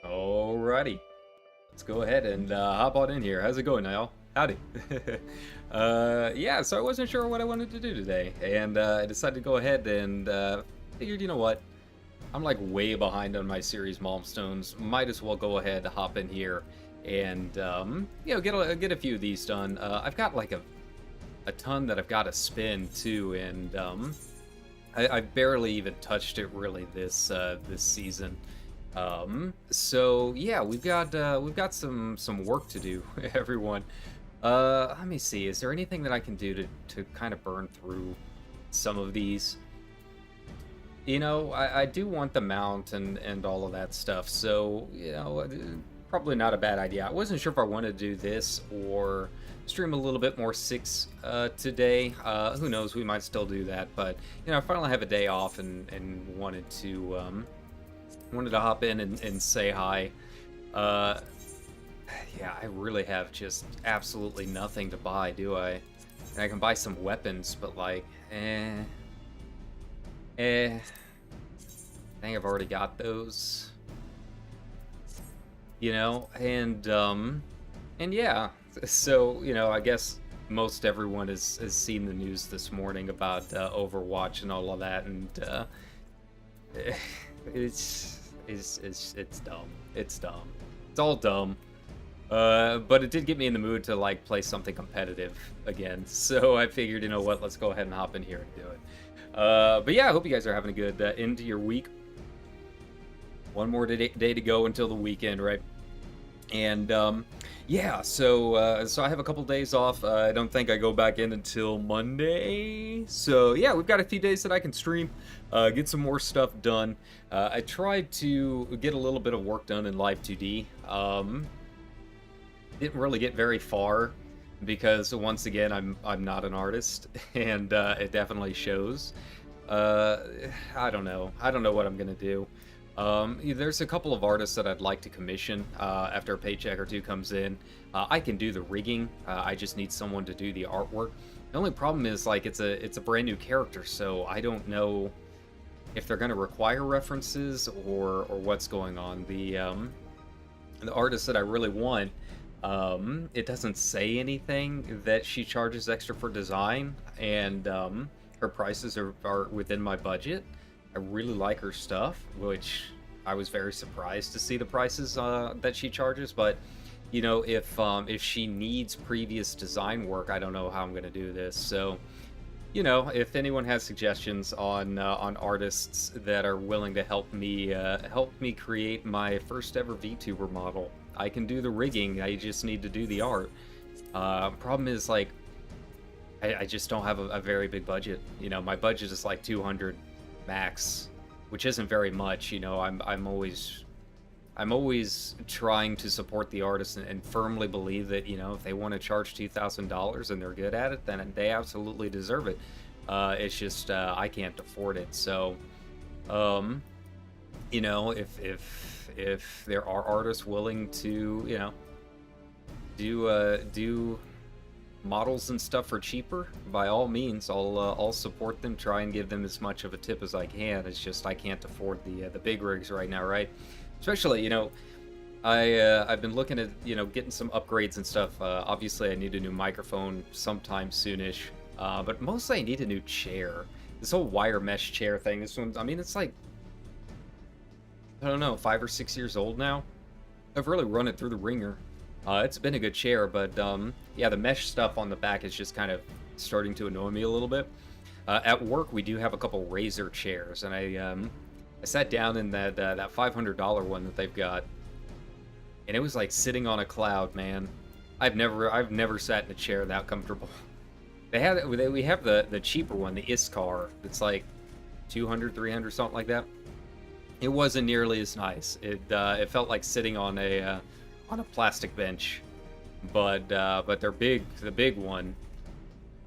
Alrighty, let's go ahead and hop on in here. How's it going, Niall? Howdy. Yeah, so I wasn't sure what I wanted to do today, and I decided to go ahead and figured, you know what? I'm like way behind on my series Malmstones. Might as well go ahead, hop in here, and you know, get a few of these done. I've got like a ton that I've got to spin too, and I've barely even touched it really this season. So yeah, we've got some work to do, everyone. Let me see. Is there anything that I can do to kind of burn through some of these? You know, I do want the mount and all of that stuff. So, you know, probably not a bad idea. I wasn't sure if I wanted to do this or stream a little bit more 6 today. Who knows? We might still do that. But, you know, I finally have a day off and wanted to hop in and say hi. Yeah, I really have just absolutely nothing to buy, do I? And I can buy some weapons, but like, I think I've already got those. You know, and yeah, so, you know, I guess most everyone has seen the news this morning about Overwatch and all of that, and it's dumb. It's dumb. It's all dumb. But it did get me in the mood to like play something competitive again. So I figured, you know what, let's go ahead and hop in here and do it. But yeah, I hope you guys are having a good end to your week. One more day to go until the weekend, right? And yeah, so I have a couple days off. I don't think I go back in until Monday. So yeah, we've got a few days that I can stream, get some more stuff done. I tried to get a little bit of work done in Live 2D. Didn't really get very far because once again, I'm not an artist, and it definitely shows. I don't know what I'm gonna do. There's a couple of artists that I'd like to commission after a paycheck or two comes in. I can do the rigging. I just need someone to do the artwork. The only problem is like it's a brand new character, so I don't know if they're going to require references or what's going on. The artist that I really want, it doesn't say anything that she charges extra for design, and her prices are within my budget. I really like her stuff, which I was very surprised to see the prices that she charges. But you know, if she needs previous design work, I don't know how I'm going to do this. So, you know, if anyone has suggestions on artists that are willing to help me create my first ever VTuber model, I can do the rigging. I just need to do the art. Problem is, like, I just don't have a very big budget. You know, my budget is like 200 max, which isn't very much. You know, I'm always trying to support the artist and firmly believe that, you know, if they want to charge $2,000 and they're good at it, then they absolutely deserve it. It's just I can't afford it. So, you know, if there are artists willing to, you know, do models and stuff for cheaper, by all means, I'll support them. Try and give them as much of a tip as I can. It's just I can't afford the big rigs right now, right? Especially, you know, I've been looking at, you know, getting some upgrades and stuff. Obviously, I need a new microphone sometime soonish, but mostly I need a new chair. This whole wire mesh chair thing. This one, I mean, it's like, I don't know, 5 or 6 years old now. I've really run it through the ringer. It's been a good chair, but yeah, the mesh stuff on the back is just kind of starting to annoy me a little bit. At work, we do have a couple Razer chairs, and I sat down in that $500 one that they've got, and it was like sitting on a cloud, man. I've never sat in a chair that comfortable. we have the cheaper one, the Iskar. It's like 200, 300, something like that. It wasn't nearly as nice. It felt like sitting on a plastic bench. But the big one,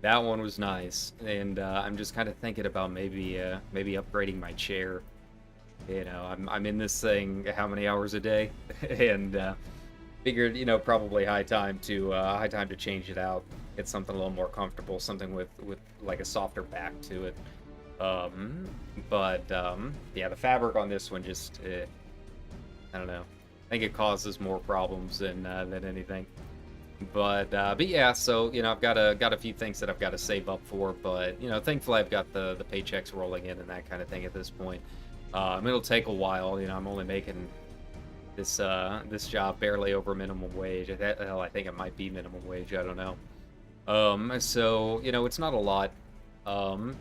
that one was nice. And I'm just kind of thinking about maybe upgrading my chair. You know, I'm in this thing how many hours a day, and figured, you know, probably high time to change it out. Get something a little more comfortable, something with like a softer back to it. Yeah, the fabric on this one just I don't know. I think it causes more problems than anything. But yeah, so you know, I've got a few things that I've got to save up for, but you know, thankfully I've got the paychecks rolling in and that kind of thing at this point. It'll take a while. You know, I'm only making this job barely over minimum wage. Hell, I think it might be minimum wage. I don't know. So you know, it's not a lot. You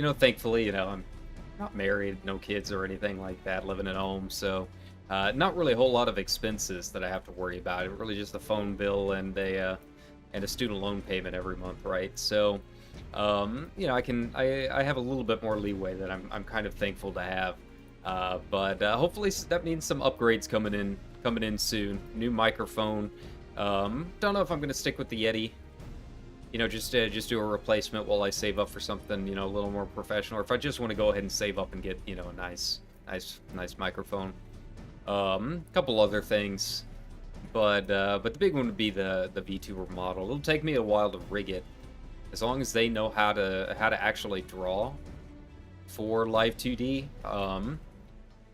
know, thankfully, you know, I'm not married, no kids or anything like that, living at home. So not really a whole lot of expenses that I have to worry about. It really just a phone bill and a student loan payment every month, right? So. You know, I have a little bit more leeway that I'm kind of thankful to have. Hopefully that means some upgrades coming in soon. New microphone. Don't know if I'm gonna stick with the Yeti. You know, just do a replacement while I save up for something, you know, a little more professional. Or if I just want to go ahead and save up and get, you know, a nice microphone. Couple other things, but the big one would be the VTuber model. It'll take me a while to rig it. As long as they know how to actually draw for Live 2D,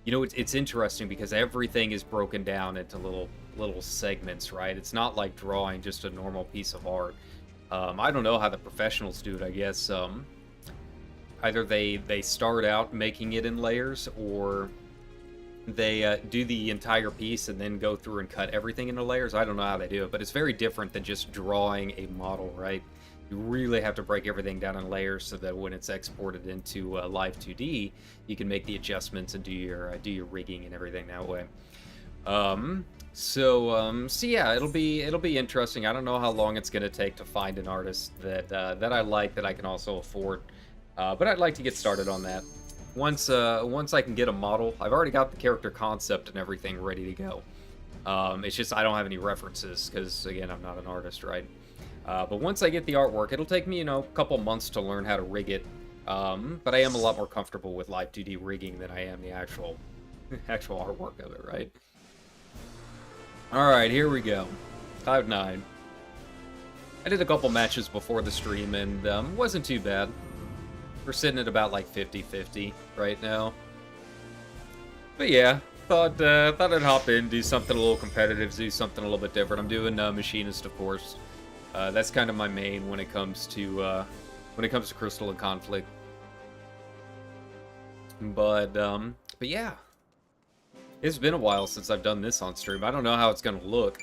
you know, it's interesting because everything is broken down into little segments, right? It's not like drawing just a normal piece of art. I don't know how the professionals do it. I guess either they start out making it in layers, or they do the entire piece and then go through and cut everything into layers. I don't know how they do it, but it's very different than just drawing a model, right? You really have to break everything down in layers so that when it's exported into Live 2D, you can make the adjustments and do your rigging and everything that way. So yeah, it'll be interesting. I don't know how long it's gonna take to find an artist that I like, that I can also afford. But I'd like to get started on that. Once I can get a model, I've already got the character concept and everything ready to go. It's just I don't have any references because, again, I'm not an artist, right? But once I get the artwork, it'll take me, you know, a couple months to learn how to rig it. But I am a lot more comfortable with Live 2D rigging than I am the actual artwork of it, right? Alright, here we go. 5-9. I did a couple matches before the stream, and wasn't too bad. We're sitting at about like 50-50 right now. But yeah, thought I'd hop in, do something a little competitive, do something a little bit different. I'm doing Machinist, of course. That's kind of my main when it comes to Crystalline Conflict. But yeah, it's been a while since I've done this on stream. I don't know how it's gonna look.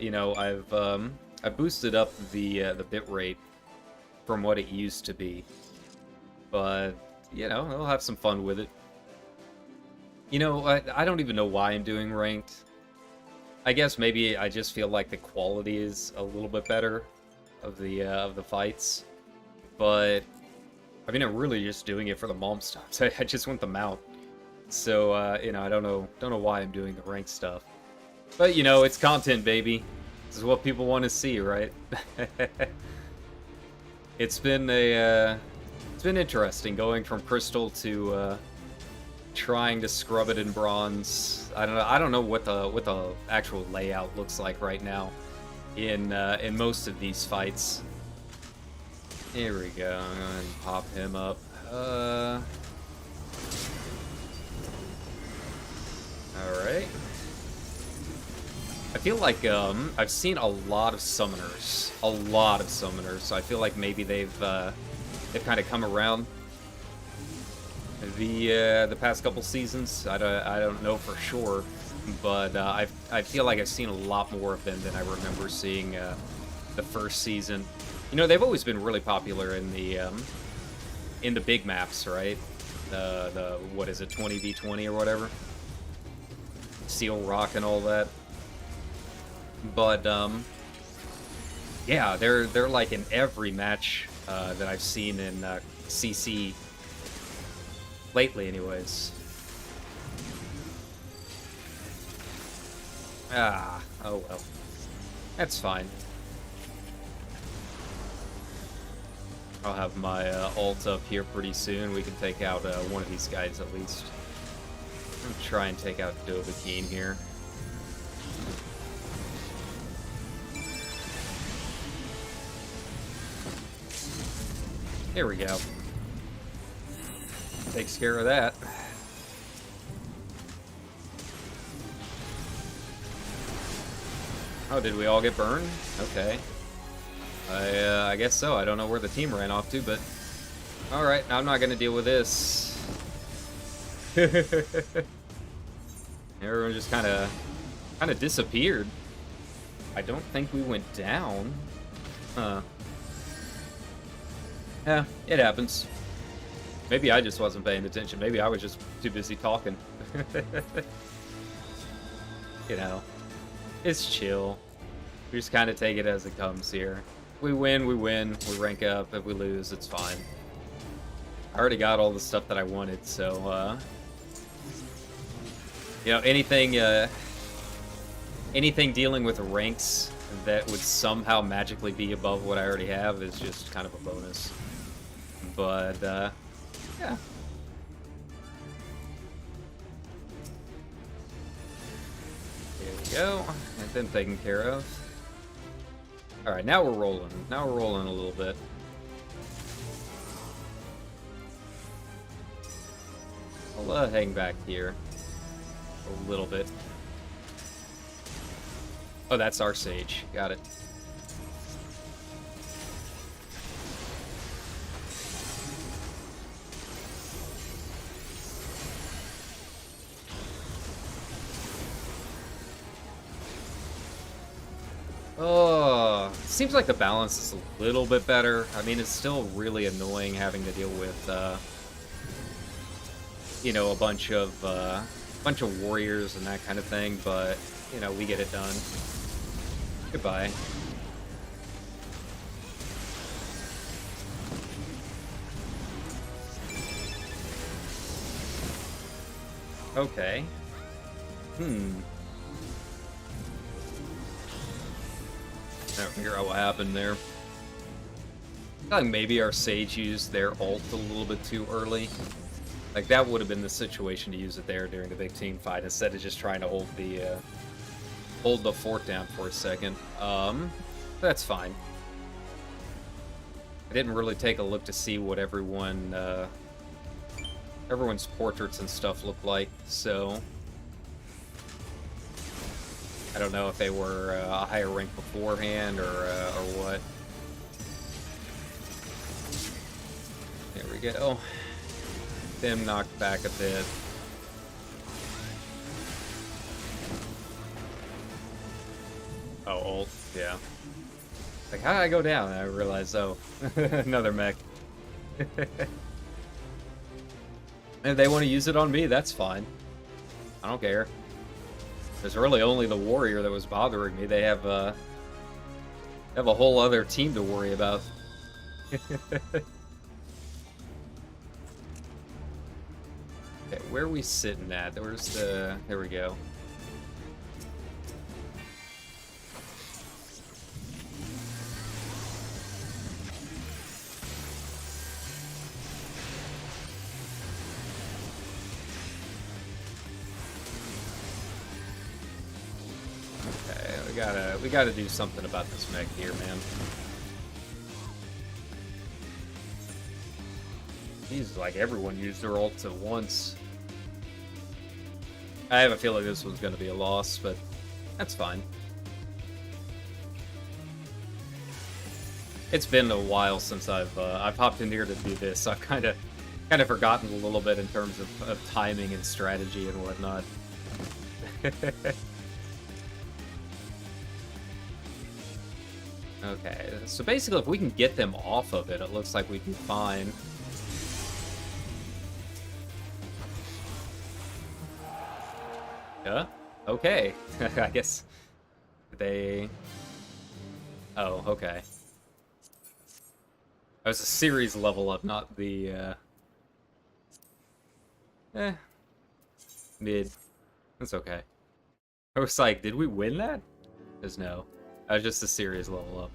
You know, I've boosted up the bit rate from what it used to be, but you know, I'll have some fun with it. You know, I don't even know why I'm doing ranked. I guess maybe I just feel like the quality is a little bit better of the fights, but I mean, I'm really just doing it for the malmstones. I just want them out. So you know, I don't know why I'm doing the ranked stuff, but you know, it's content, baby. This is what people want to see, right? It's been interesting going from crystal to trying to scrub it in bronze. I don't know what the actual layout looks like right now in most of these fights. Here we go. I'm gonna pop him up. Alright. I feel like I've seen a lot of summoners. So I feel like maybe they've kind of come around the past couple seasons. I don't know for sure, but I feel like I've seen a lot more of them than I remember seeing the first season. You know, they've always been really popular in the big maps, right? The what is it, 20v20 or whatever, Seal Rock and all that. But Yeah, they're like in every match that I've seen in CC lately, anyways. Ah, oh well, that's fine. I'll have my ult up here pretty soon. We can take out one of these guys at least. I'm gonna try and take out Dovahkiin here. There we go. Takes care of that. Oh, did we all get burned? Okay. I guess so. I don't know where the team ran off to, but... Alright, I'm not gonna deal with this. Everyone just kinda disappeared. I don't think we went down. Huh. Yeah, it happens. Maybe I just wasn't paying attention. Maybe I was just too busy talking. You know, it's chill. We just kind of take it as it comes here. We win, we win. We rank up. If we lose, it's fine. I already got all the stuff that I wanted, so, you know, anything dealing with ranks that would somehow magically be above what I already have is just kind of a bonus. But, yeah. There we go. Get them taken care of. Alright, now we're rolling. Now we're rolling a little bit. I'll hang back here a little bit. Oh, that's our sage. Got it. Oh, seems like the balance is a little bit better. I mean, it's still really annoying having to deal with, you know, a bunch of warriors and that kind of thing, but, you know, we get it done. Goodbye. Okay. Trying to figure out what happened there. I think maybe our sage used their ult a little bit too early. Like, that would have been the situation to use it there during the big team fight instead of just trying to hold the fort down for a second. That's fine. I didn't really take a look to see what everyone's portraits and stuff looked like, so I don't know if they were a higher rank beforehand or what. There we go. Them knocked back a bit. Oh, ult, yeah. Like, how did I go down? And I realized, oh, another mech. If they want to use it on me, that's fine. I don't care. There's really only the warrior that was bothering me. They have a whole other team to worry about. Okay, where are we sitting at? Where's the... There we go. Okay, we gotta do something about this mech here, man. Jeez, like everyone used their ults at once. I have a feeling this one's gonna be a loss, but that's fine. It's been a while since I've hopped in here to do this. I've kind of forgotten a little bit in terms of timing and strategy and whatnot. Okay, so basically if we can get them off of it, it looks like we'd be fine. Yeah? Okay. I guess they... Oh, okay. That was a series level up, not the, mid. That's okay. I was like, did we win that? Because no. That was just a series level up.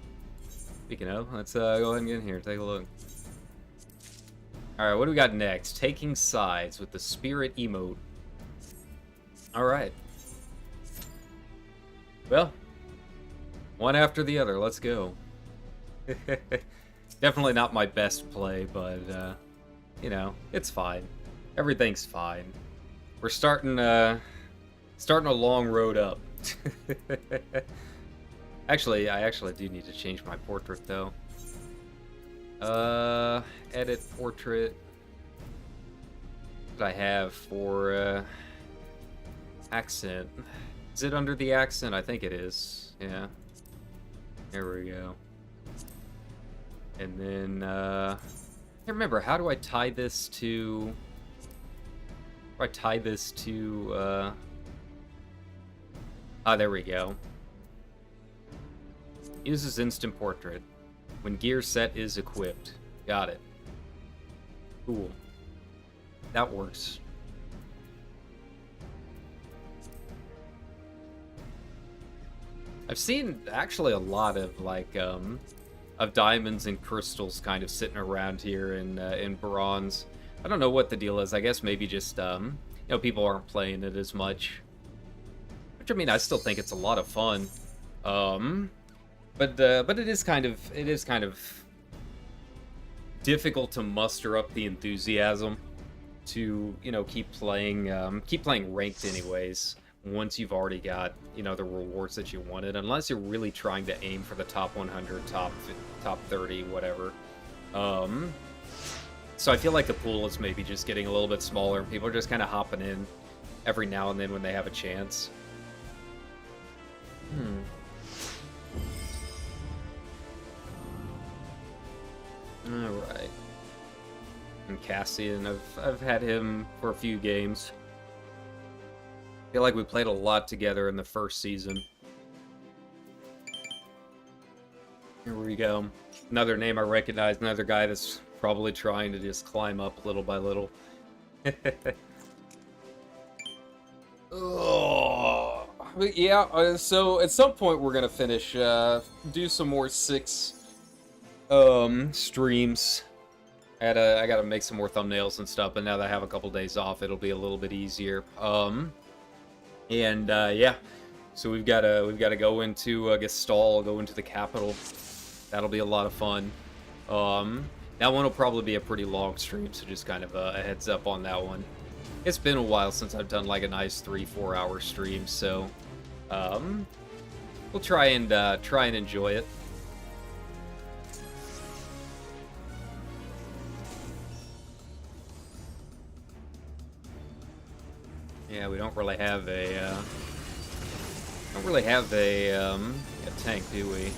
Speaking of, let's go ahead and get in here, take a look. Alright, what do we got next? Taking sides with the spirit emote. Alright. Well, one after the other, let's go. Definitely not my best play, but, you know, it's fine. Everything's fine. We're starting a long road up. Actually, I actually do need to change my portrait, though. Edit portrait. What I have for, accent. Is it under the accent? I think it is. Yeah. There we go. And then, I can't remember, how do I tie this to... How do I tie this to, Ah, there we go. Uses instant portrait when gear set is equipped. Got it. Cool. That works. I've seen actually a lot of like of diamonds and crystals kind of sitting around here in bronze. I don't know what the deal is. I guess maybe just you know, people aren't playing it as much. Which, I mean, I still think it's a lot of fun. But it is kind of difficult to muster up the enthusiasm to, you know, keep playing ranked anyways, once you've already got, you know, the rewards that you wanted, unless you're really trying to aim for the top 100, top 30, whatever. So I feel like the pool is maybe just getting a little bit smaller, and people are just kind of hopping in every now and then when they have a chance. Alright. And Cassian, I've had him for a few games. I feel like we played a lot together in the first season. Here we go. Another name I recognize, another guy that's probably trying to just climb up little by little. Oh, yeah, so at some point we're gonna finish, do some more 6 streams. I gotta make some more thumbnails and stuff, but now that I have a couple days off, it'll be a little bit easier. Yeah, so we've gotta go into Gestalt, go into the capital. That'll be a lot of fun. That one will probably be a pretty long stream, so just kind of a heads up on that one. It's been a while since I've done like a nice 3-4 hour stream, so we'll try and enjoy it. Yeah, we don't really have a tank, do we?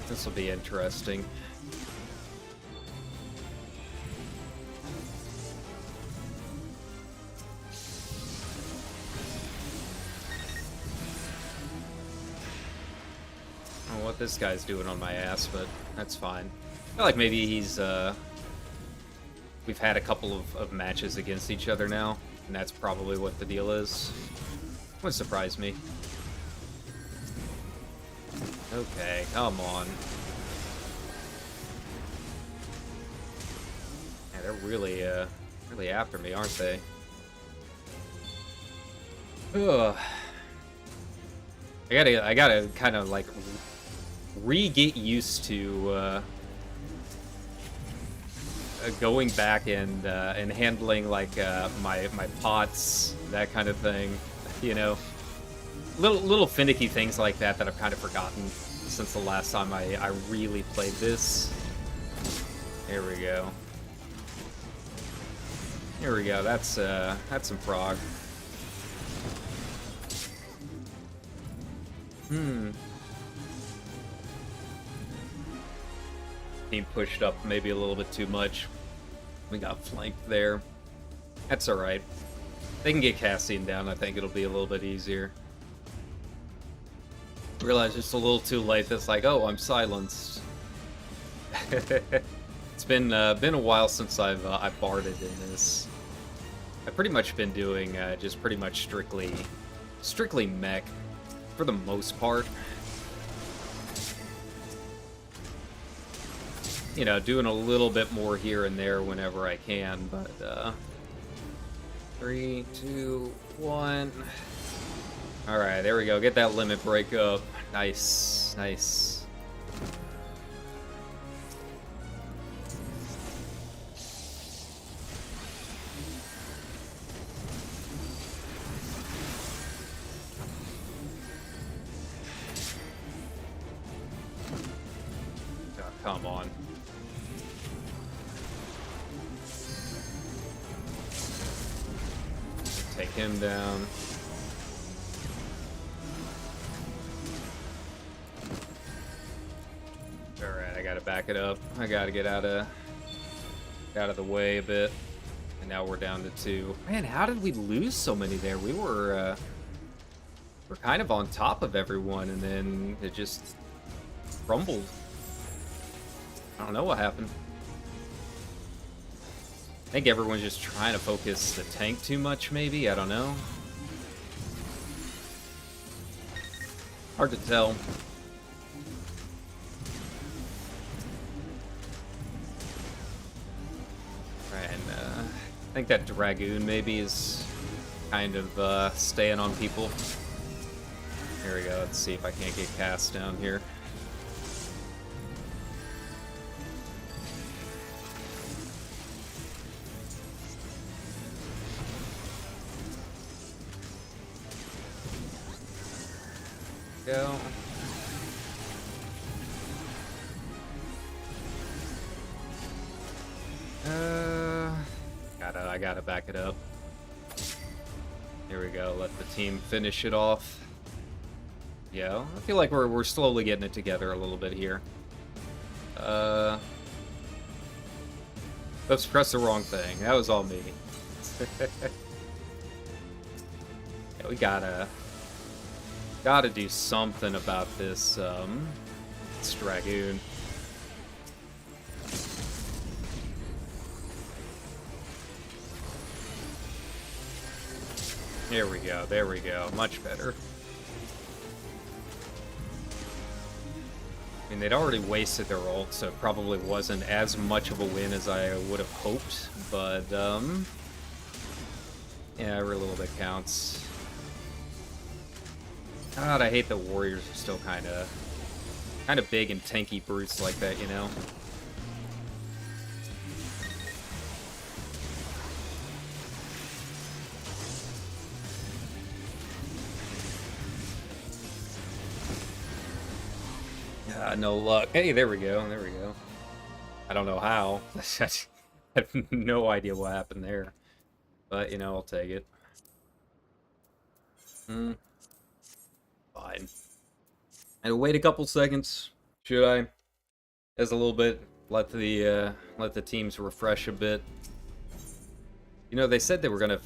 This will be interesting. I don't know what this guy's doing on my ass, but that's fine. I feel like maybe he's we've had a couple of matches against each other now, and that's probably what the deal is. Wouldn't surprise me. Okay, come on. Yeah, they're really, really after me, aren't they? Ugh. I gotta kind of like get used to going back and handling like my pots, that kind of thing, you know. Little finicky things like that I've kind of forgotten since the last time I really played this. There we go. Here we go. That's some prog. Being pushed up maybe a little bit too much. We got flanked there. That's alright. They can get Cassian down, I think it'll be a little bit easier. Realized it's a little too late. That's like, oh, I'm silenced. It's been a while since I've barded in this. I've pretty much been doing just pretty much strictly mech for the most part. You know, doing a little bit more here and there whenever I can, but 3, 2, 1. All right, there we go. Get that limit break up. Nice, nice. Oh, come on. Take him down. Alright, I gotta back it up. I gotta get out of the way a bit. And now we're down to 2. Man, how did we lose so many there? We're kind of on top of everyone, and then it just crumbled. I don't know what happened. I think everyone's just trying to focus the tank too much, maybe? I don't know. Hard to tell. Right, and I think that Dragoon maybe is kind of staying on people. Here we go. Let's see if I can't get cast down here. Go. I gotta back it up. Here we go. Let the team finish it off. Yeah, I feel like we're slowly getting it together a little bit here. Oops, pressed the wrong thing. That was all me. Yeah, we gotta do something about this Dragoon. There we go, there we go. Much better. I mean, they'd already wasted their ult, so it probably wasn't as much of a win as I would have hoped, but yeah, every little bit counts. God, I hate that warriors are still kind of big and tanky brutes like that, you know? No luck. Hey, there we go. There we go. I don't know how. I have no idea what happened there. But, you know, I'll take it. Fine. And wait a couple seconds. Should I? As a little bit. Let the teams refresh a bit. You know, they said they were gonna,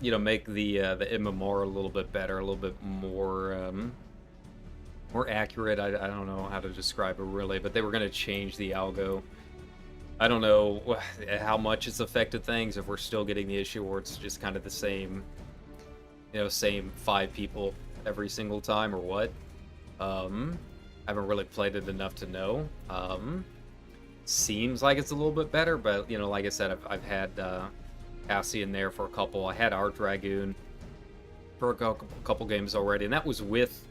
you know, make the MMR a little bit better, a little bit more accurate. I don't know how to describe it really, but they were going to change the algo. I don't know how much it's affected things, if we're still getting the issue where it's just kind of the same, you know, same 5 people every single time or what. I haven't really played it enough to know. Seems like it's a little bit better, but, you know, like I said, I've had Cassie in there for a couple. I had our Dragoon for a couple games already, and that was with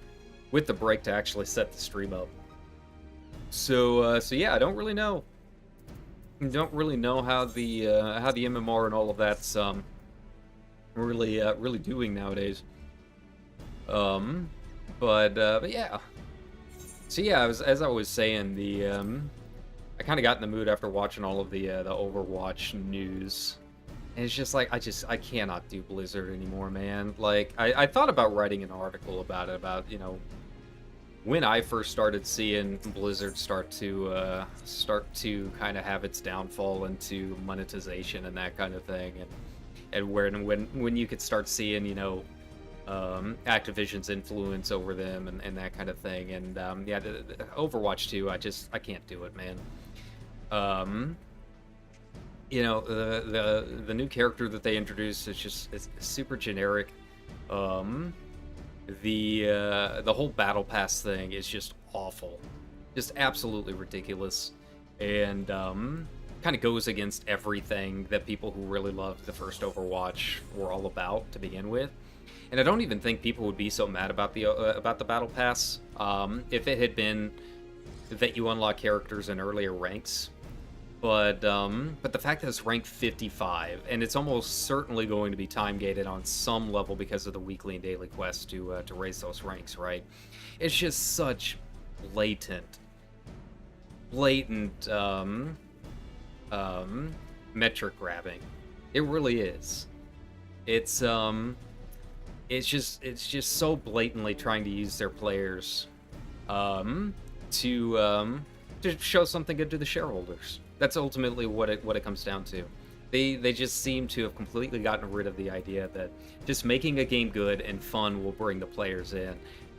the break to actually set the stream up. So yeah, I don't really know. Don't really know how the MMR and all of that's really doing nowadays. But yeah. So yeah, as I was saying, I kind of got in the mood after watching all of the Overwatch news. And it's just like, I cannot do Blizzard anymore, man. Like, I thought about writing an article about it, about, you know, when I first started seeing Blizzard start to kind of have its downfall into monetization and that kind of thing, and when you could start seeing, you know, Activision's influence over them and that kind of thing. And yeah, the Overwatch 2, I can't do it, man. You know, the new character that they introduced is just it's super generic. Um, the whole battle pass thing is just awful, just absolutely ridiculous, and kind of goes against everything that people who really loved the first Overwatch were all about to begin with. And I don't even think people would be so mad about the battle pass if it had been that you unlock characters in earlier ranks. But the fact that it's ranked 55, and it's almost certainly going to be time gated on some level because of the weekly and daily quests to raise those ranks, right? It's just such blatant metric grabbing. It really is. It's just so blatantly trying to use their players to show something good to the shareholders. That's ultimately what it comes down to. They just seem to have completely gotten rid of the idea that just making a game good and fun will bring the players in.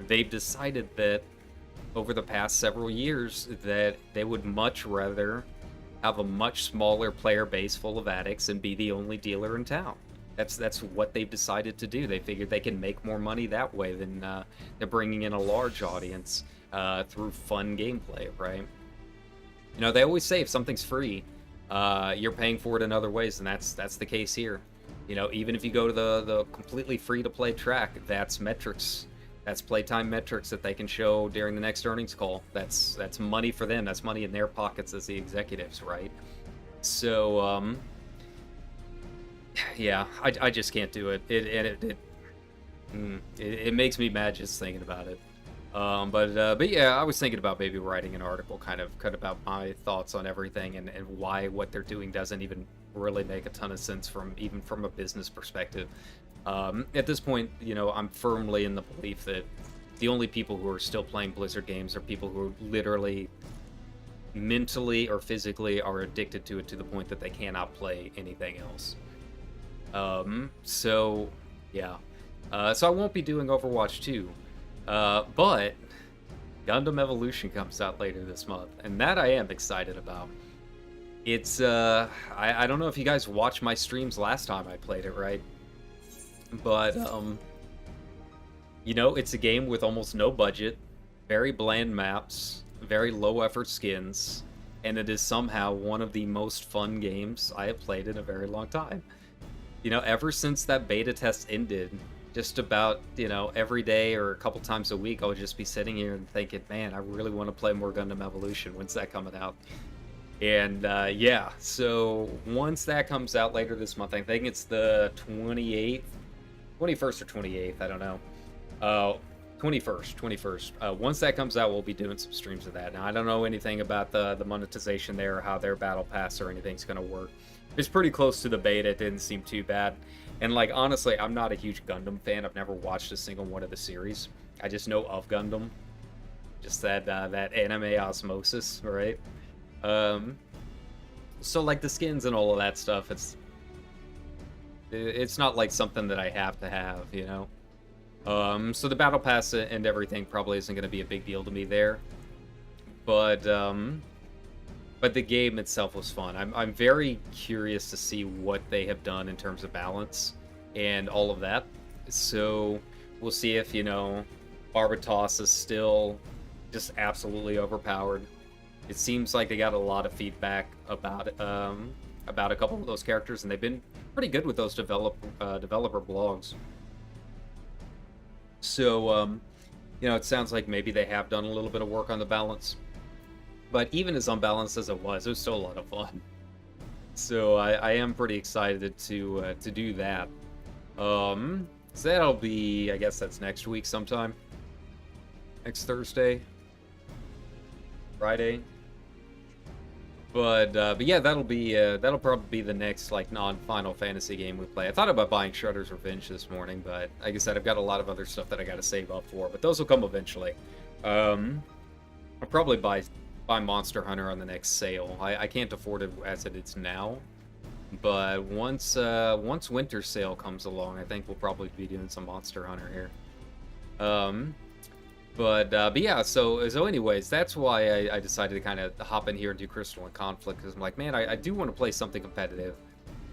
They've decided that over the past several years that they would much rather have a much smaller player base full of addicts and be the only dealer in town. That's what they've decided to do. They figured they can make more money that way than they're bringing in a large audience through fun gameplay, right? You know, they always say if something's free, you're paying for it in other ways, and that's the case here. You know, even if you go to the completely free-to-play track, that's metrics. That's playtime metrics that they can show during the next earnings call. That's money for them. That's money in their pockets as the executives, right? So, yeah, I just can't do it. It makes me mad just thinking about it. But yeah, I was thinking about maybe writing an article kind of about my thoughts on everything and why what they're doing doesn't even really make a ton of sense even from a business perspective. At this point, you know, I'm firmly in the belief that the only people who are still playing Blizzard games are people who are literally mentally or physically are addicted to it to the point that they cannot play anything else. So yeah. So I won't be doing Overwatch 2. But Gundam Evolution comes out later this month, and that I am excited about. It's, I don't know if you guys watched my streams last time I played it, right? But, you know, it's a game with almost no budget, very bland maps, very low effort skins, and it is somehow one of the most fun games I have played in a very long time. You know, ever since that beta test ended, just about, you know, every day or a couple times a week, I would just be sitting here and thinking, man, I really want to play more Gundam Evolution. When's that coming out? And yeah, so once that comes out later this month, I think it's the 21st or 28th, I don't know. 21st. Once that comes out, we'll be doing some streams of that. Now, I don't know anything about the monetization there or how their battle pass or anything's going to work. It's pretty close to the beta. It didn't seem too bad. And, like, honestly, I'm not a huge Gundam fan. I've never watched a single one of the series. I just know of Gundam. Just that anime osmosis, right? So, like, the skins and all of that stuff, it's not, like, something that I have to have, you know? So the battle pass and everything probably isn't going to be a big deal to me there. But the game itself was fun. I'm very curious to see what they have done in terms of balance and all of that. So we'll see if, you know, Barbatos is still just absolutely overpowered. It seems like they got a lot of feedback about a couple of those characters, and they've been pretty good with those developer blogs. So, you know, it sounds like maybe they have done a little bit of work on the balance. But even as unbalanced as it was still a lot of fun. So I am pretty excited to do that. So that'll be, I guess that's next week sometime. Next Thursday. Friday. But yeah, that'll probably be the next, like, non-Final Fantasy game we play. I thought about buying Shredder's Revenge this morning, but like I said, I've got a lot of other stuff that I gotta save up for, but those will come eventually. I'll probably buy Monster Hunter on the next sale. I can't afford it as it is now. But once Winter Sale comes along, I think we'll probably be doing some Monster Hunter here. But yeah, so anyways, that's why I decided to kind of hop in here and do Crystalline Conflict, because I'm like, man, I do want to play something competitive.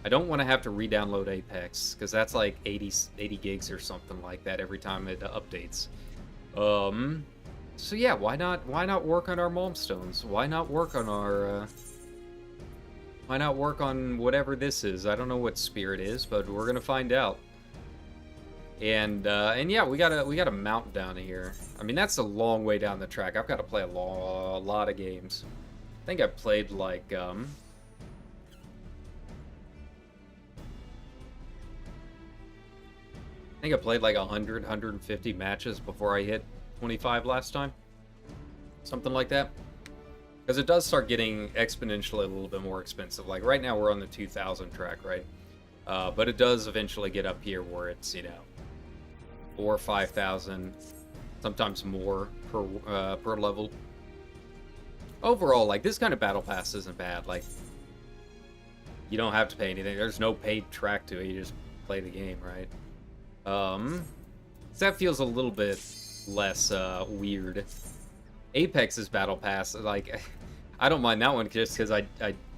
I don't want to have to re-download Apex, because that's like 80 gigs or something like that every time it updates. So yeah, why not work on our malmstones? Why not work on our why not work on whatever this is? I don't know what spirit is, but we're gonna find out. And yeah, we got a mount down here. I mean, that's a long way down the track. I've got to play a lot of games. I think I played like I think I played like 100, 150 matches before I hit 25 last time. Something like that. Because it does start getting exponentially a little bit more expensive. Like right now we're on the 2,000 track, right? But it does eventually get up here where it's, you know, 4,000 or 5,000, sometimes more per level. Overall, like, this kind of battle pass isn't bad. Like, you don't have to pay anything. There's no paid track to it. You just play the game, right? So that feels a little bit less weird. Apex's battle pass, like, I don't mind that one just because I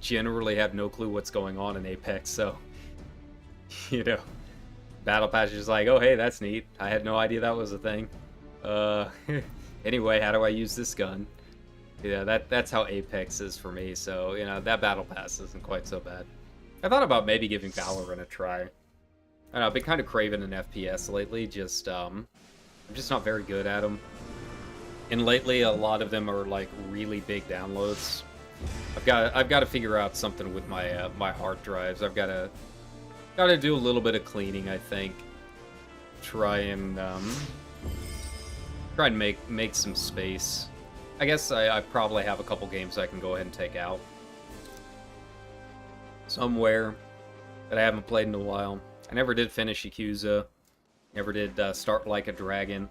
generally have no clue what's going on in Apex, so, you know, battle pass is just like, oh, hey, that's neat. I had no idea that was a thing. Anyway, how do I use this gun? Yeah, that's how Apex is for me, so, you know, that battle pass isn't quite so bad. I thought about maybe giving Valorant a try. I don't know, I've been kind of craving an FPS lately, just, I'm just not very good at them. And lately, a lot of them are, like, really big downloads. I've got to figure out something with my my hard drives. I've got to do a little bit of cleaning, I think. Try and make some space. I guess I probably have a couple games I can go ahead and take out somewhere that I haven't played in a while. I never did finish Yakuza. Never did Start Like a Dragon.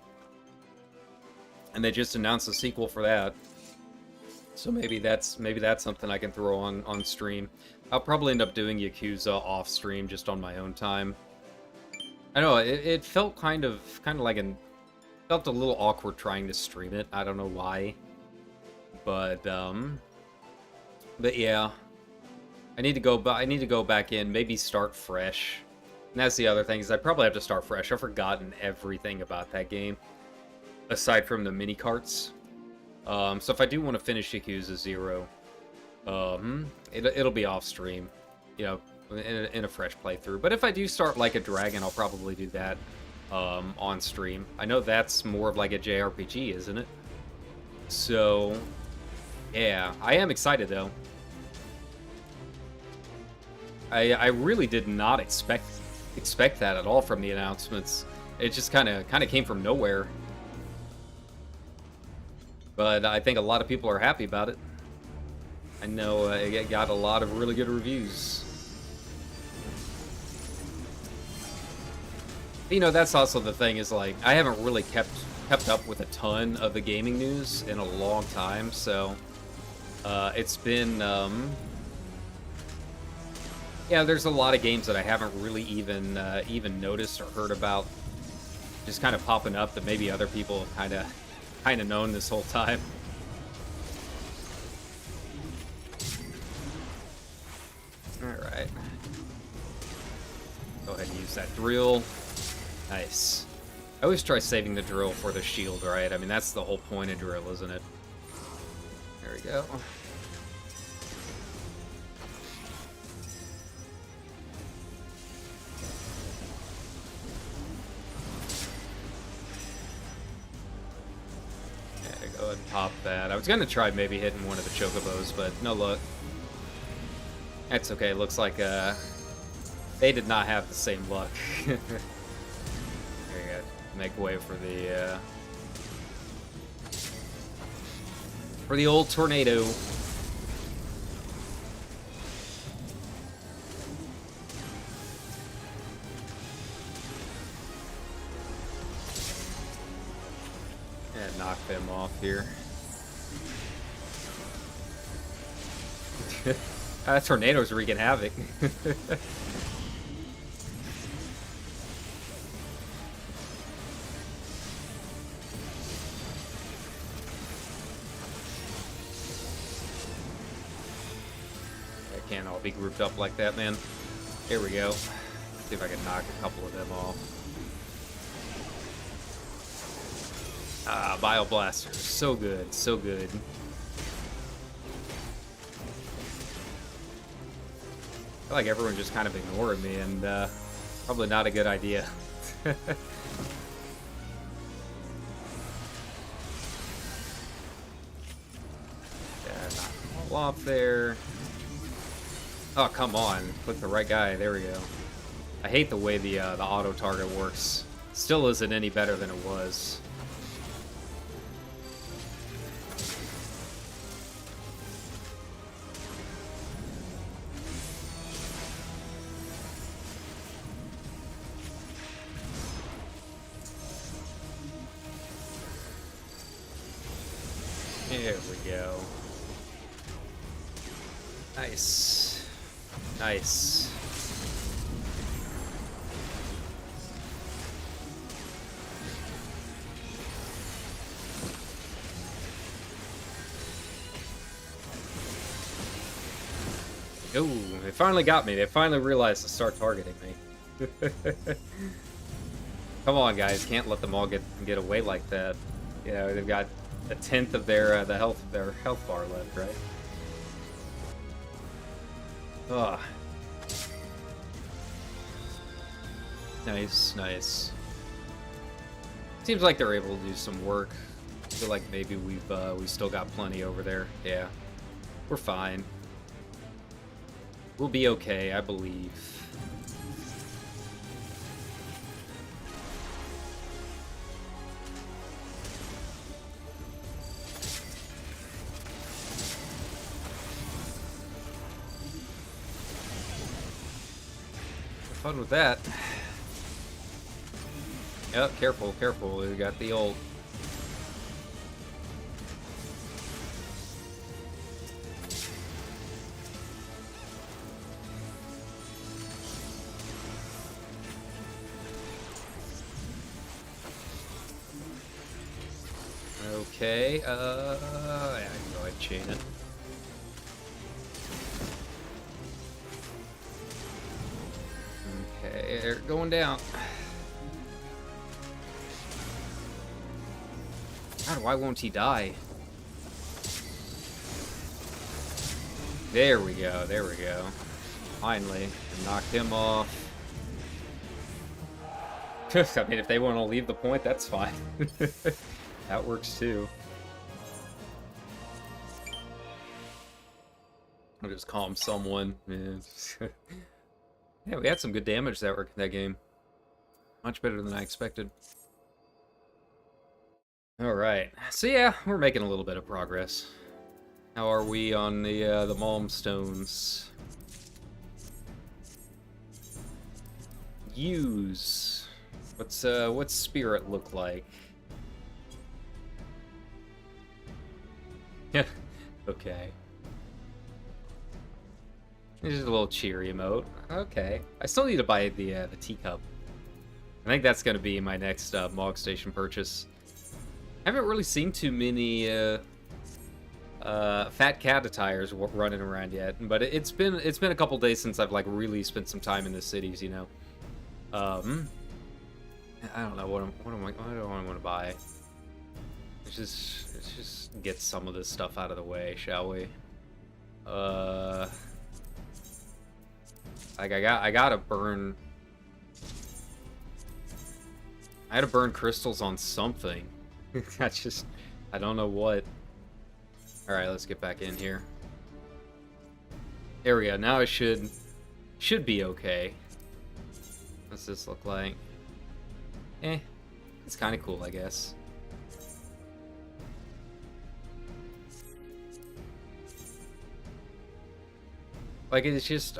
And they just announced a sequel for that. So maybe that's something I can throw on stream. I'll probably end up doing Yakuza off stream just on my own time. I know it felt kind of like felt a little awkward trying to stream it. I don't know why. But yeah. I need to go back in, maybe start fresh. And that's the other thing, is I probably have to start fresh. I've forgotten everything about that game, aside from the mini carts. So if I do want to finish Yakuza 0, it'll be off stream, you know, in a fresh playthrough. But if I do Start Like a Dragon, I'll probably do that on stream. I know that's more of like a JRPG, isn't it? So yeah, I am excited though. I really did not expect that at all from the announcements. It just kind of came from nowhere. But I think a lot of people are happy about it. I know it got a lot of really good reviews. You know, that's also the thing, is like, I haven't really kept up with a ton of the gaming news in a long time, so it's been yeah, there's a lot of games that I haven't really even noticed or heard about, just kind of popping up that maybe other people have kind of known this whole time. Alright. Go ahead and use that drill. Nice. I always try saving the drill for the shield, right? I mean, that's the whole point of drill, isn't it? There we go. Go ahead and pop that. I was going to try maybe hitting one of the chocobos, but no luck. That's okay. Looks like they did not have the same luck. There you go. Make way for the old tornado. And knock them off here. Tornado's wreaking havoc. They can't all be grouped up like that, man. Here we go. See if I can knock a couple of them off. Ah, Bioblasters. So good, so good. I feel like everyone just kind of ignored me, and probably not a good idea. Yeah, knock them all off there. Oh, come on. Click the right guy. There we go. I hate the way the auto target works. Still isn't any better than it was. There we go. Nice. Nice. Ooh, they finally got me. They finally realized to start targeting me. Come on, guys. Can't let them all get away like that. You know, they've got a tenth of their health bar left, right? Ugh. Nice, nice. Seems like they're able to do some work. I feel like maybe we still got plenty over there. Yeah, we're fine. We'll be okay, I believe. Fun with that. Yep, careful, careful. We got the ult. Okay, yeah, I can go ahead and chain it. Okay, they're going down. God, why won't he die? There we go, there we go. Finally, knocked him off. I mean, if they want to leave the point, that's fine. That works too. I'll just calm someone. Yeah. Yeah, we had some good damage that game. Much better than I expected. Alright, so yeah, we're making a little bit of progress. How are we on the malmstones? Use. What's spirit look like? Yeah, okay. This is a little cheery emote. Okay. I still need to buy the teacup. I think that's going to be my next Mog Station purchase. I haven't really seen too many fat cat attires running around yet, but it's been a couple days since I've like really spent some time in the cities, you know. I don't know what do I want to buy. Let's just get some of this stuff out of the way, shall we? Like I gotta burn. I had to burn crystals on something. I don't know what. All right, let's get back in here. There we go. Now it should be okay. What's this look like? It's kind of cool, I guess. Like it's just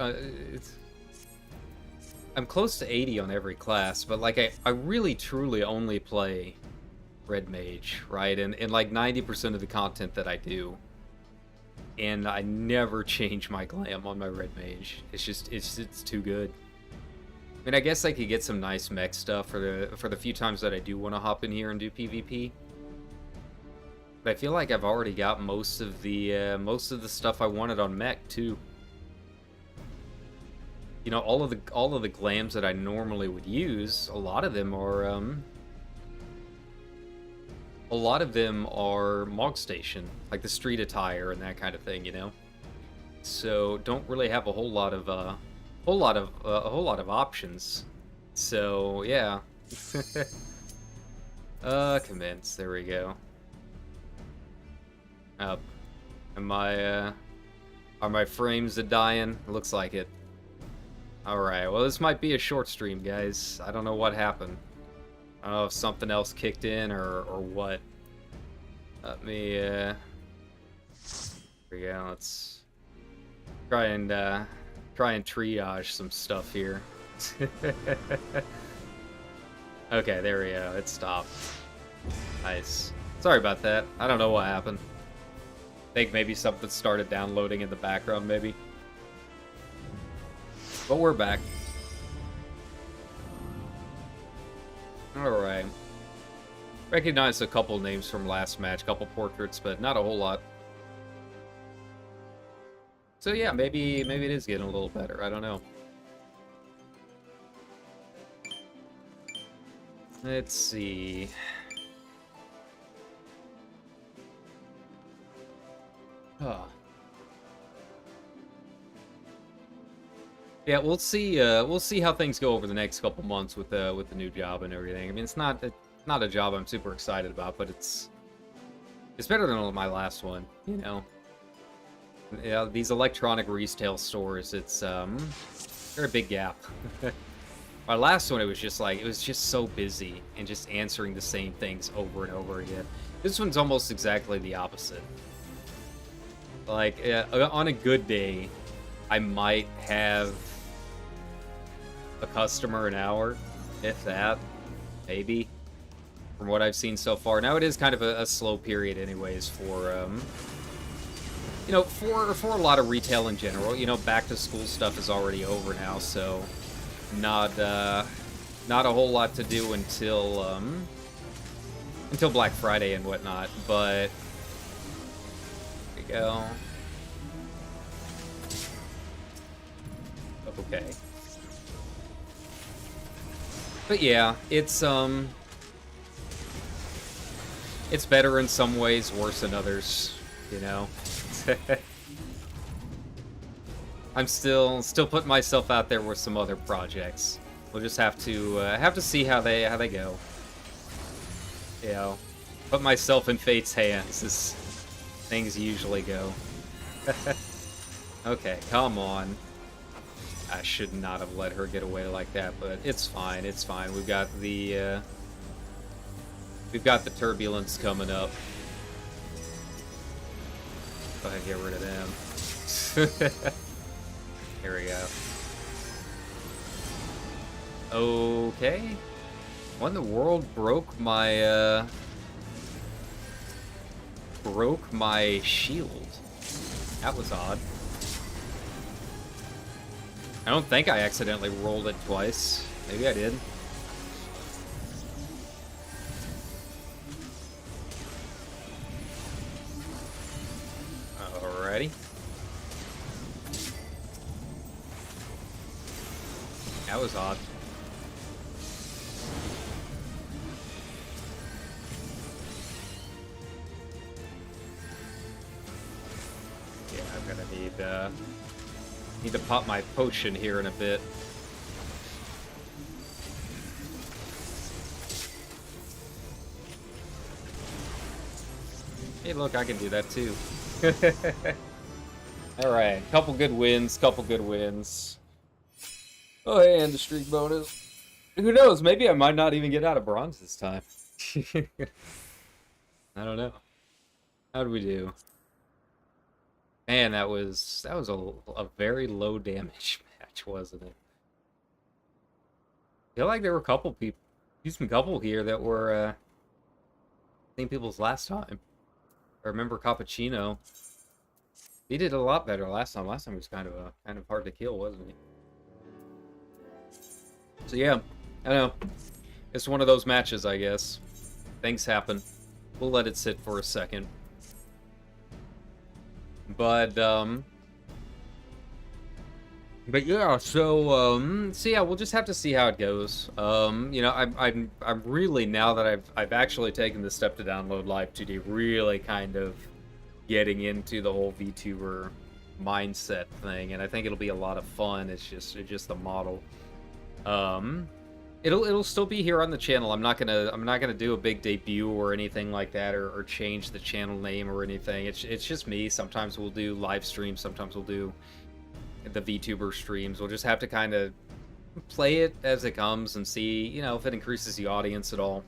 I'm close to 80 on every class, but like I really truly only play Red Mage, right? And like 90% of the content that I do and I never change my glam on my red mage. It's too good. I mean, I guess I could get some nice mech stuff for the few times that I do want to hop in here and do PvP. But I feel like I've already got most of the stuff I wanted on mech too. You know, all of the glams that I normally would use, a lot of them are Mog Station, like the street attire and that kind of thing, you know. So don't really have a whole lot of options. So yeah. Commence. There we go. Up. Are my frames a-dying? Looks like it. Alright, well this might be a short stream, guys. I don't know what happened. I don't know if something else kicked in or what. Let me, here we go, let's try and triage some stuff here. Okay, there we go, it stopped. Nice. Sorry about that. I don't know what happened. I think maybe something started downloading in the background, maybe. But we're back. Alright. Recognized a couple names from last match, couple portraits, but not a whole lot. So yeah, maybe it is getting a little better. I don't know. Let's see. Huh. Yeah, we'll see how things go over the next couple months with the new job and everything. I mean, it's not a job I'm super excited about, but it's better than my last one, you know. Yeah, these electronic retail stores, it's they're a big gap. My last one, it was just so busy and just answering the same things over and over again. This one's almost exactly the opposite. Like, on a good day, I might have a customer an hour, if that, maybe, from what I've seen so far. Now, it is kind of a slow period anyways for, you know, for a lot of retail in general. You know, back-to-school stuff is already over now, so not a whole lot to do until Black Friday and whatnot, but there we go. Okay. But yeah, it's better in some ways, worse in others, you know. I'm still putting myself out there with some other projects. We'll just have to see how they go. You know, put myself in fate's hands as things usually go. Okay, come on. I should not have let her get away like that, but it's fine. It's fine. We've got the turbulence coming up. Go ahead and get rid of them. Here we go. Okay. What in the world broke my shield? That was odd. I don't think I accidentally rolled it twice. Maybe I did. Alrighty. That was odd. Yeah, I'm gonna need to pop my potion here in a bit. Hey, look, I can do that too. Alright, couple good wins. Oh, hey, and the streak bonus. Who knows? Maybe I might not even get out of bronze this time. I don't know. How do we do? Man, that was a very low damage match, wasn't it? I feel like there were a couple people here that were same people's last time. I remember Cappuccino. He did a lot better last time. Last time he was kind of hard to kill, wasn't he? So yeah, I know. It's one of those matches, I guess. Things happen. We'll let it sit for a second. But yeah, so yeah, we'll just have to see how it goes. You know, I'm really, now that I've actually taken the step to download Live 2D, really kind of getting into the whole VTuber mindset thing, and I think it'll be a lot of fun. It's just the model. Um, it'll still be here on the channel. I'm not gonna do a big debut or anything like that, or change the channel name or anything. It's just me. Sometimes we'll do live streams. Sometimes we'll do the VTuber streams. We'll just have to kind of play it as it comes and see, you know, if it increases the audience at all.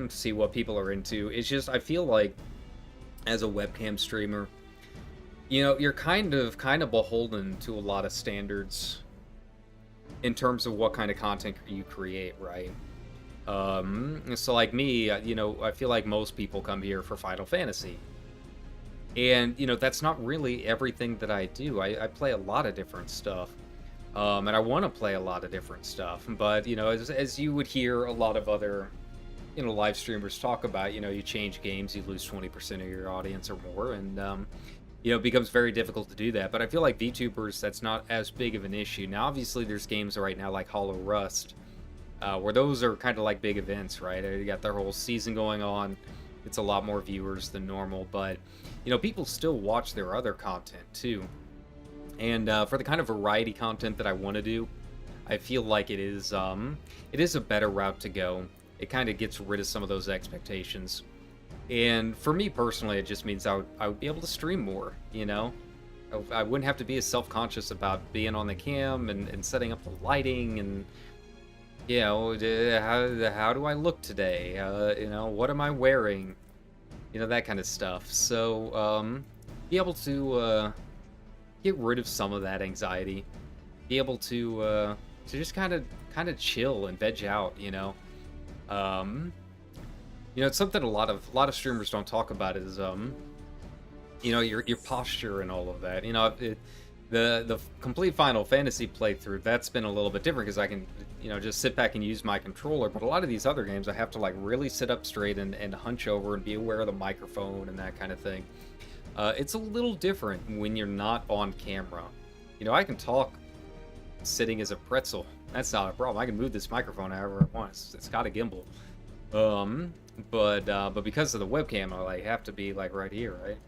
See what people are into. It's just, I feel like as a webcam streamer, you know, you're kind of beholden to a lot of standards in terms of what kind of content you create, right? So like me, you know, I feel like most people come here for Final Fantasy. And, you know, that's not really everything that I do. I play a lot of different stuff. And I want to play a lot of different stuff. But, you know, as you would hear a lot of other, you know, live streamers talk about, you know, you change games, you lose 20% of your audience or more. And, you know, it becomes very difficult to do that. But I feel like VTubers, that's not as big of an issue. Now, obviously, there's games right now like Hollow Rust, where those are kind of like big events, right? You got their whole season going on. It's a lot more viewers than normal, but you know, people still watch their other content too. And for the kind of variety content that I want to do, I feel like it is a better route to go. It kind of gets rid of some of those expectations. And for me personally, it just means I would be able to stream more, you know? I wouldn't have to be as self-conscious about being on the cam and setting up the lighting and, you know, how do I look today? You know, what am I wearing? You know, that kind of stuff. So, be able to get rid of some of that anxiety. Be able to just kind of chill and veg out. You know, it's something a lot of streamers don't talk about is you know, your posture and all of that. You know, the complete Final Fantasy playthrough, that's been a little bit different because I can, you know, just sit back and use my controller. But a lot of these other games, I have to like really sit up straight and hunch over and be aware of the microphone and that kind of thing. It's a little different when you're not on camera. You know, I can talk sitting as a pretzel. That's not a problem. I can move this microphone however I want. It's got a gimbal. But because of the webcam, I like have to be like right here, right?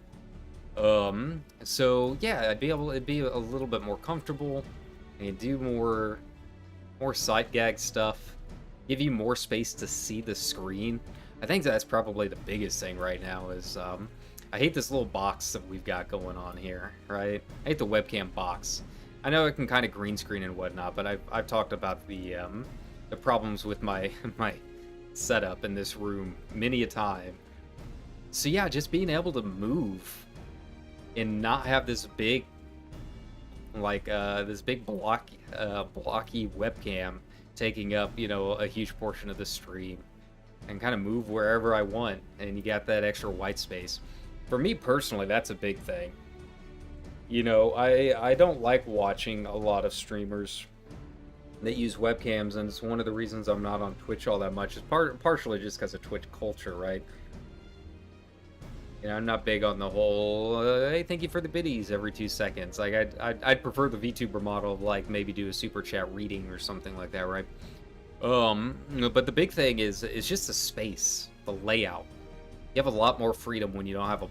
So yeah, it'd be a little bit more comfortable and do more sight gag stuff, give you more space to see the screen. I think that's probably the biggest thing right now is, I hate this little box that we've got going on here, right? I hate the webcam box. I know it can kind of green screen and whatnot, but I've talked about the problems with my my setup in this room many a time. So yeah, just being able to move and not have this big, like, this big blocky webcam taking up, you know, a huge portion of the stream, and kind of move wherever I want, and you got that extra white space. For me personally, that's a big thing. You know, I don't like watching a lot of streamers that use webcams, and it's one of the reasons I'm not on Twitch all that much. It's partially just because of Twitch culture, right? You know, I'm not big on the whole, hey, thank you for the biddies every 2 seconds. Like, I'd prefer the VTuber model of, like, maybe do a super chat reading or something like that, right? But the big thing is just the space, the layout. You have a lot more freedom when you don't have a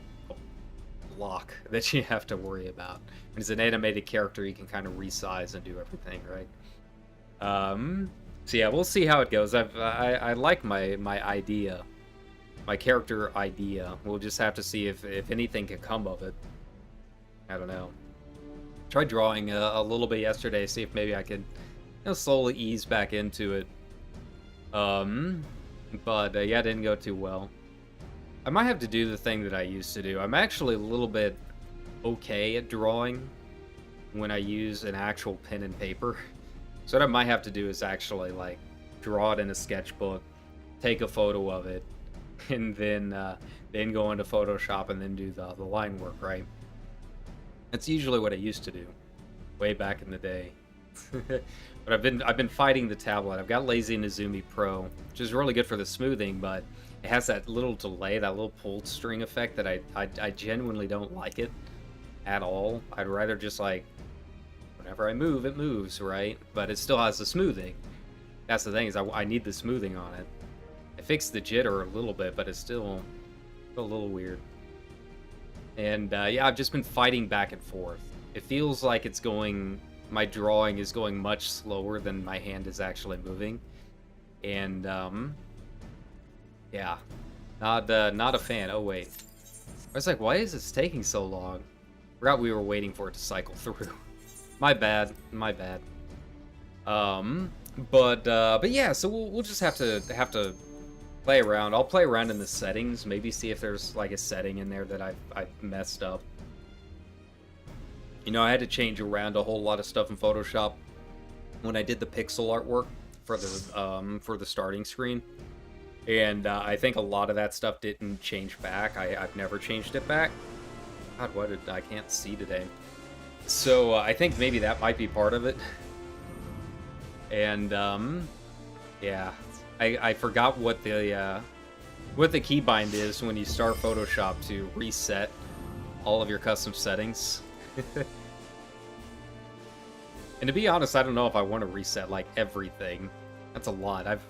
block that you have to worry about. When it's an animated character, you can kind of resize and do everything, right? So yeah, we'll see how it goes. I like my idea. My character idea. We'll just have to see if anything can come of it. I don't know. Tried drawing a little bit yesterday, see if maybe I could, you know, slowly ease back into it. But yeah, it didn't go too well. I might have to do the thing that I used to do. I'm actually a little bit okay at drawing when I use an actual pen and paper. So what I might have to do is actually, like, draw it in a sketchbook, take a photo of it, and then go into Photoshop and then do the line work, right? That's usually what I used to do, way back in the day. But I've been fighting the tablet. I've got Lazy Nezumi Pro, which is really good for the smoothing, but it has that little delay, that little pulled string effect that I genuinely don't like it at all. I'd rather just like whenever I move, it moves, right? But it still has the smoothing. That's the thing, is I need the smoothing on it. I fixed the jitter a little bit, but it's still a little weird. And yeah, I've just been fighting back and forth. It feels like it's going, my drawing is going much slower than my hand is actually moving. And yeah, not a fan. Oh wait, I was like, why is this taking so long? Forgot we were waiting for it to cycle through. My bad, my bad. But yeah, so we'll just have to play around. I'll play around in the settings, maybe see if there's like a setting in there that I've messed up. You know, I had to change around a whole lot of stuff in Photoshop when I did the pixel artwork for the starting screen, and I think a lot of that stuff didn't change back. I've never changed it back. God, what did I can't see today? So I think maybe that might be part of it. And yeah, I forgot what the keybind is when you start Photoshop to reset all of your custom settings. And to be honest, I don't know if I want to reset like everything. That's a lot. I've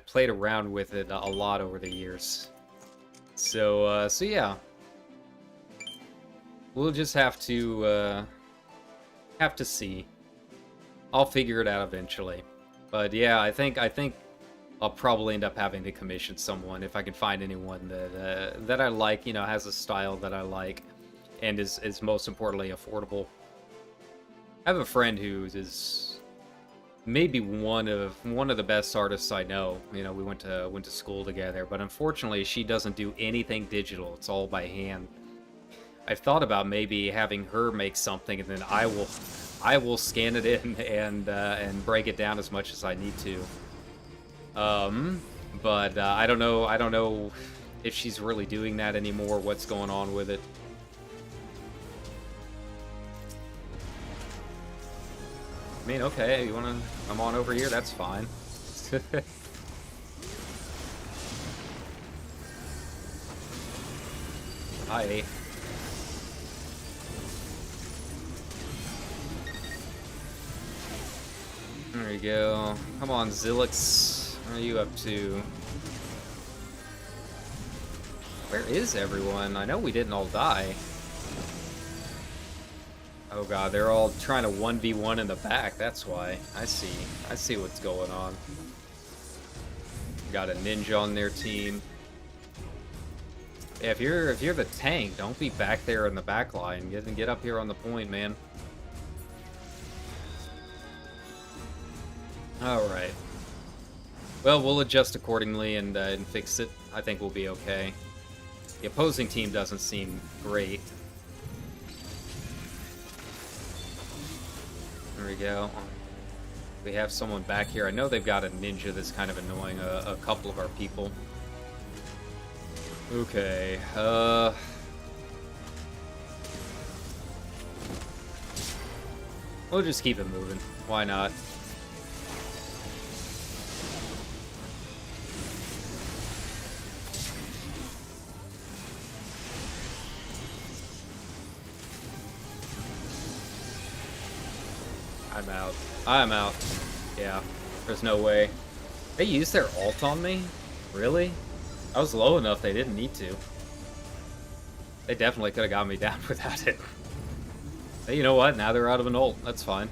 played around with it a lot over the years. So yeah, we'll just have to see. I'll figure it out eventually. But yeah, I think I'll probably end up having to commission someone if I can find anyone that I like, you know, has a style that I like, and is most importantly affordable. I have a friend who is maybe one of the best artists I know. You know, we went to school together, but unfortunately she doesn't do anything digital. It's all by hand. I've thought about maybe having her make something, and then I will scan it in and break it down as much as I need to. But I don't know if she's really doing that anymore. What's going on with it? I mean, okay, you wanna come on over here? That's fine. Hi. There you go. Come on, Zilix. What are you up to? Where is everyone? I know we didn't all die. Oh god, they're all trying to 1v1 in the back, that's why. I see what's going on. Got a ninja on their team. Yeah, if you're the tank, don't be back there in the back line. Get up here on the point, man. Alright. Well, we'll adjust accordingly and fix it. I think we'll be okay. The opposing team doesn't seem great. There we go. We have someone back here. I know they've got a ninja that's kind of annoying a couple of our people. Okay, we'll just keep it moving. Why not? I'm out. I'm out. Yeah, there's no way. They used their ult on me? Really? I was low enough they didn't need to. They definitely could have got me down without it. But you know what? Now they're out of an ult. That's fine.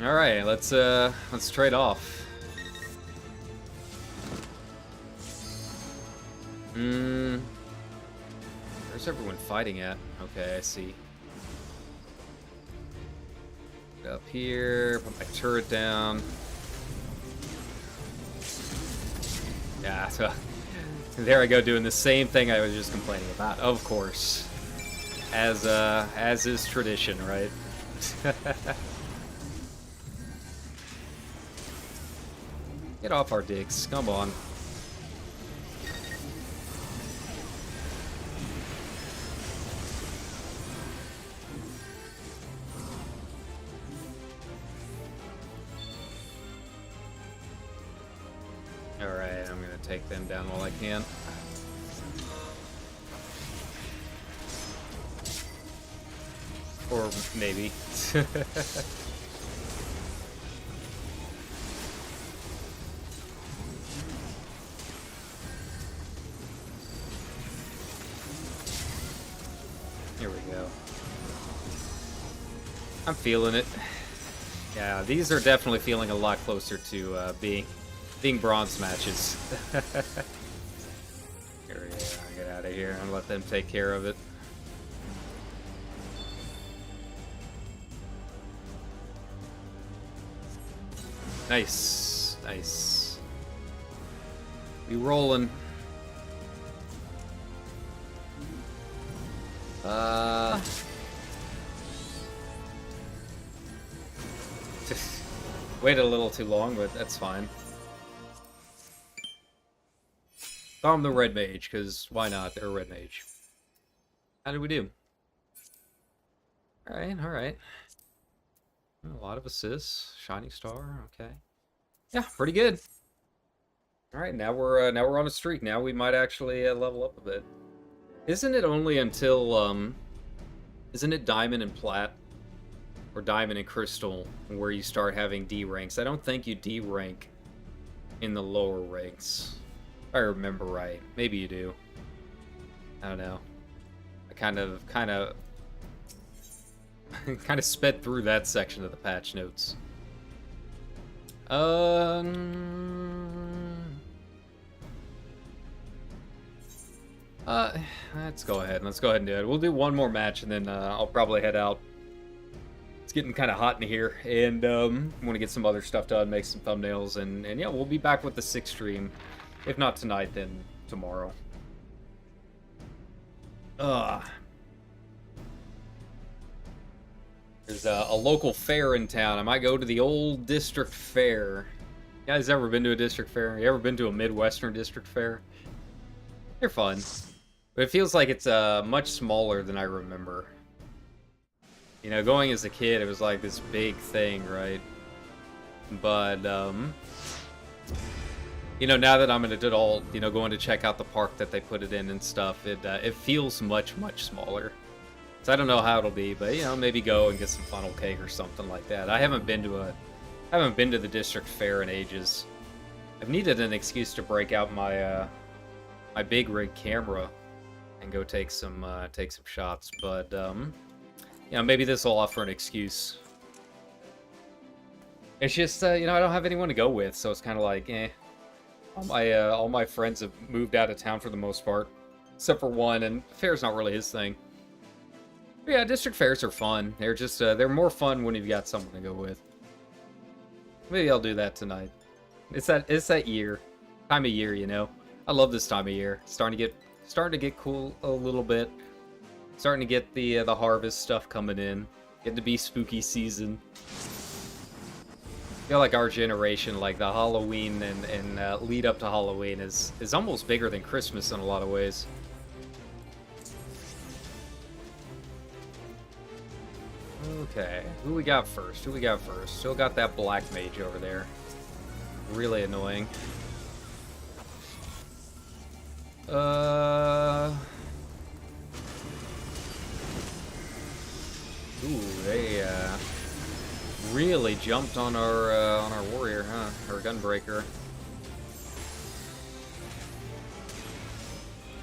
Alright, let's trade off. Where's everyone fighting at? Okay, I see. Get up here, put my turret down. Yeah, so there I go, doing the same thing I was just complaining about. Of course, as is tradition, right? Get off our dicks! Come on. take them down while I can. Or maybe. Here we go. I'm feeling it. Yeah, these are definitely feeling a lot closer to being bronze matches. Here we go. Get out of here and let them take care of it. Nice, nice. We rolling. Waited a little too long, but that's fine. Throw him the red mage, because why not? They're a red mage. How did we do? Alright, alright. A lot of assists. Shining star, okay. Yeah, pretty good. Alright, now we're on a streak. Now we might actually level up a bit. Isn't it only until, isn't it diamond and plat? Or diamond and crystal, where you start having D ranks? I don't think you D rank in the lower ranks. If I remember right. Maybe you do. I don't know. I kind of sped through that section of the patch notes. Let's go ahead. Let's go ahead and do it. We'll do one more match, and then I'll probably head out. It's getting kind of hot in here, and want to get some other stuff done, make some thumbnails, and yeah, we'll be back with the 6th stream. If not tonight, then tomorrow. There's a local fair in town. I might go to the old district fair. You guys ever been to a district fair? You ever been to a Midwestern district fair? They're fun. But it feels like it's much smaller than I remember. You know, going as a kid, it was like this big thing, right? But, you know, now that I'm an adult, you know, going to check out the park that they put it in and stuff, it feels much, much smaller. So I don't know how it'll be, but, you know, maybe go and get some funnel cake or something like that. I haven't been to the district fair in ages. I've needed an excuse to break out my my big rig camera and go take some shots, but you know, maybe this will offer an excuse. It's just you know, I don't have anyone to go with, so it's kind of like all my friends have moved out of town for the most part, except for one, and fair's not really his thing. But yeah, district fairs are fun. They're just they're more fun when you've got someone to go with. Maybe I'll do that tonight. It's that time of year, you know. I love this time of year. Starting to get cool a little bit. Starting to get the harvest stuff coming in. Getting to be spooky season. I feel like our generation, like the Halloween and lead up to Halloween is almost bigger than Christmas in a lot of ways. Okay, who we got first? Still got that black mage over there. Really annoying. Ooh, they really jumped on our warrior, huh? Our gunbreaker.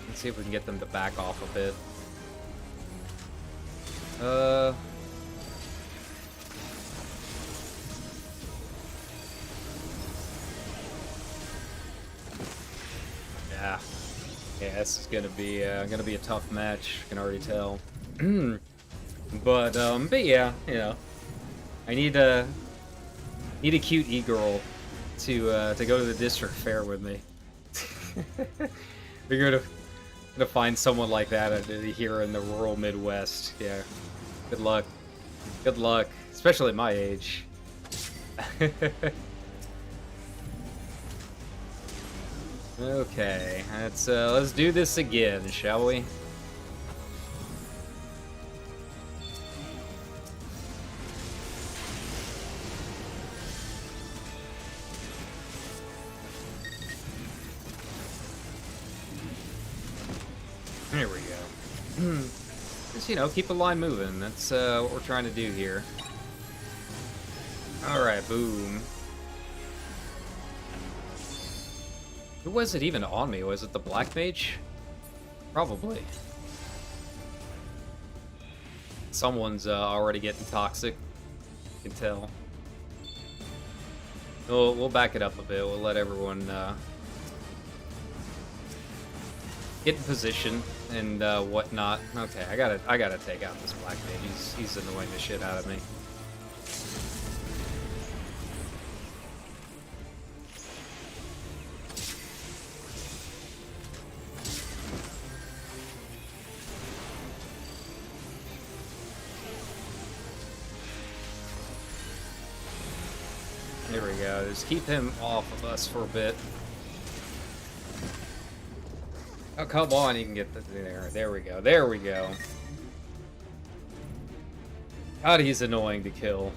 Let's see if we can get them to back off a bit. Yeah, this is gonna be a tough match. I can already tell. But yeah, you know, I need a cute e-girl to go to the district fair with me. We're gonna find someone like that here in the rural Midwest. Yeah, good luck, especially at my age. Okay, let's do this again, shall we? There we go. Just, you know, keep the line moving. That's what we're trying to do here. Alright, boom. Who was it even on me? Was it the Black Mage? Probably. Someone's already getting toxic. You can tell. We'll back it up a bit. We'll let everyone get in position and whatnot. Okay, I gotta take out this Black Mage. He's annoying the shit out of me. There we go. Just keep him off of us for a bit. Oh, come on. You can get there. There we go. There we go. God, he's annoying to kill.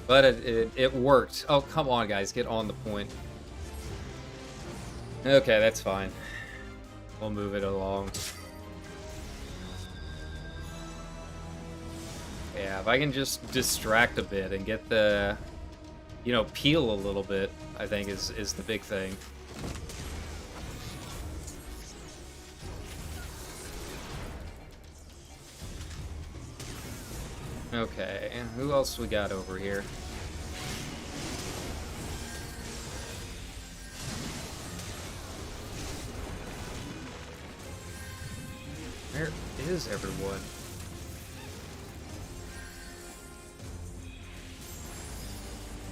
But it worked. Oh, come on, guys. Get on the point. Okay, that's fine. We'll move it along. Yeah, if I can just distract a bit and get the, you know, peel a little bit, I think is the big thing. Okay, and who else we got over here? Where is everyone?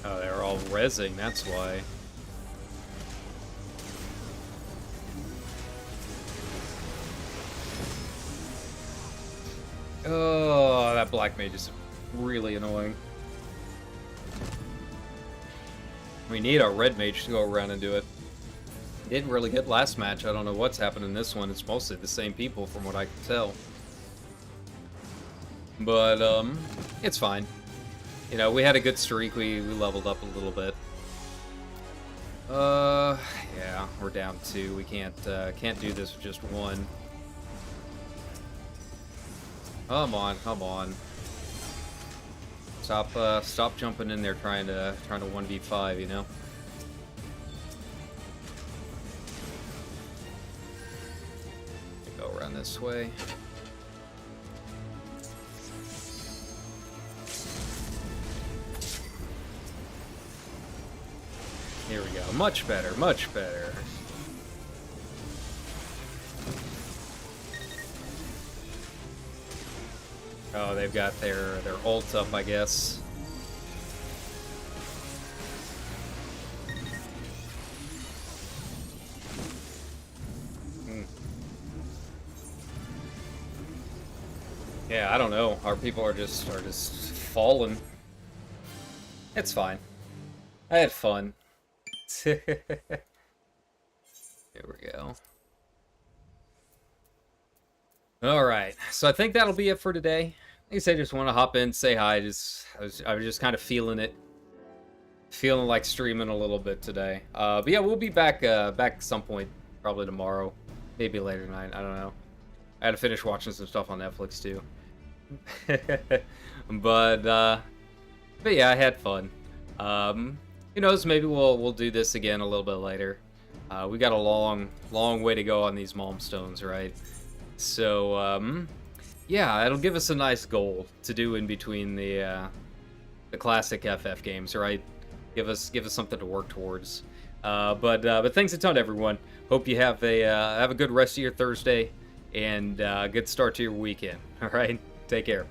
Oh, they're all rezzing, that's why. Oh, that Black Mage is really annoying. We need our Red Mage to go around and do it. Didn't really get last match. I don't know what's happened in this one. It's mostly the same people from what I can tell. But, it's fine. You know, we had a good streak. We leveled up a little bit. Yeah, we're down 2. We can't do this with just 1. Come on, come on. Stop jumping in there trying to 1v5, you know? Go around this way. Here we go. Much better, much better. Oh, they've got their ult up, I guess. Yeah, I don't know. Our people are just falling. It's fine. I had fun. Here we go. Alright, so I think that'll be it for today. Like I said, I just want to hop in, say hi. I was just kind of feeling it. Feeling like streaming a little bit today. But yeah, we'll be back at some point, probably tomorrow. Maybe later tonight, I don't know. I had to finish watching some stuff on Netflix too. But yeah, I had fun. Who knows, maybe we'll do this again a little bit later. We got a long way to go on these malmstones, right? So yeah, it'll give us a nice goal to do in between the classic FF games, right? Give us something to work towards. But thanks a ton, everyone. Hope you have a good rest of your Thursday and a good start to your weekend. All right, take care.